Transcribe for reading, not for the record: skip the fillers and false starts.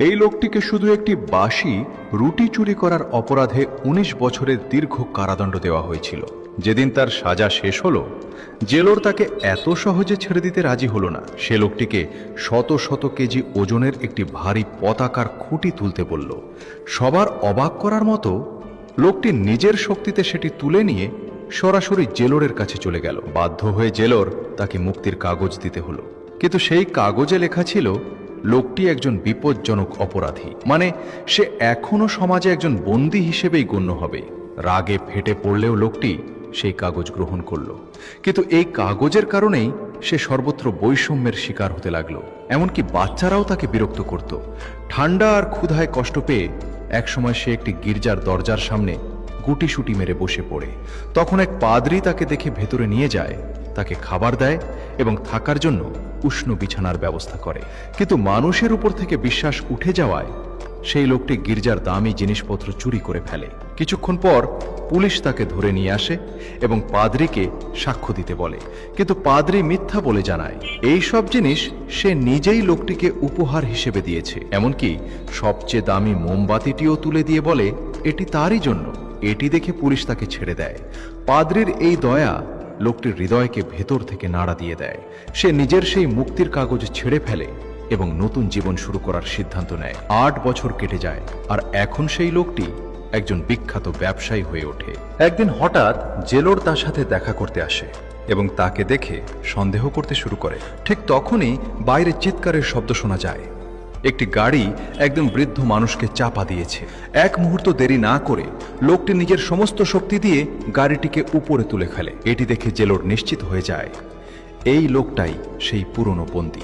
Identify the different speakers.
Speaker 1: এই লোকটিকে শুধু একটি বাসি রুটি চুরি করার অপরাধে ১৯ বছরের দীর্ঘ কারাদণ্ড দেওয়া হয়েছিল। যেদিন তার সাজা শেষ হলো, জেলর তাকে এত সহজে ছেড়ে দিতে রাজি হলো না। সে লোকটিকে শত শত কেজি ওজনের একটি ভারী পতাকার খুঁটি তুলতে বলল। সবার অবাক করার মতো লোকটি নিজের শক্তিতে সেটি তুলে নিয়ে সরাসরি জেলরের কাছে চলে গেল। বাধ্য হয়ে জেলর তাকে মুক্তির কাগজ দিতে হলো, কিন্তু সেই কাগজে লেখা ছিল লোকটি একজন বিপজ্জনক অপরাধী, মানে সে এখনো সমাজে একজন বন্দী হিসেবেই গণ্য হবে। রাগে ফেটে পড়লেও লোকটি সেই কাগজ গ্রহণ করল, কিন্তু এই কাগজের কারণেই সে সর্বত্র বৈষম্যের শিকার হতে লাগলো। এমনকি বাচ্চারাও তাকে বিরক্ত করত। ঠান্ডা আর ক্ষুধায় কষ্ট পেয়ে একসময় সে একটি গির্জার দরজার সামনে গুটিসুটি মেরে বসে পড়ে। তখন এক পাদ্রী তাকে দেখে ভেতরে নিয়ে যায়, তাকে খাবার দেয় এবং থাকার জন্য উষ্ণ বিছানার ব্যবস্থা করে। কিন্তু মানুষের উপর থেকে বিশ্বাস উঠে যাওয়ায় সেই লোকটি গির্জার দামি জিনিসপত্র চুরি করে ফেলে। কিছুক্ষণ পর পুলিশ তাকে ধরে নিয়ে আসে এবং পাদ্রীকে সাক্ষ্য দিতে বলে, কিন্তু পাদ্রী মিথ্যা বলে জানায় এই সব জিনিস সে নিজেই লোকটিকে উপহার হিসেবে দিয়েছে। এমনকি সবচেয়ে দামি মোমবাতিটিও তুলে দিয়ে বলে এটি তারই জন্য। এটি দেখে পুলিশ তাকে ছেড়ে দেয়। পাদ্রীর এই দয়া লোকটির হৃদয়কে ভেতর থেকে নাড়া দিয়ে দেয়। সে নিজের সেই মুক্তির কাগজ ছেড়ে ফেলে এবং নতুন জীবন শুরু করার সিদ্ধান্ত নেয়। ৮ বছর কেটে যায় আর এখন সেই লোকটি একজন বিখ্যাত ব্যবসায়ী হয়ে ওঠে। একদিন হঠাৎ জেলর তার সাথে দেখা করতে আসে এবং তাকে দেখে সন্দেহ করতে শুরু করে। ঠিক তখনই বাইরে চিৎকারের শব্দ শোনা যায়। একটি গাড়ি একদম বৃদ্ধ মানুষকে চাপা দিয়েছে। এক মুহূর্ত দেরি না করে লোকটি নিজের সমস্ত শক্তি দিয়ে গাড়িটিকে উপরে তুলে ফেলে। এটি দেখে জেলর নিশ্চিত হয়ে যায় এই লোকটাই সেই পুরনো বন্দী।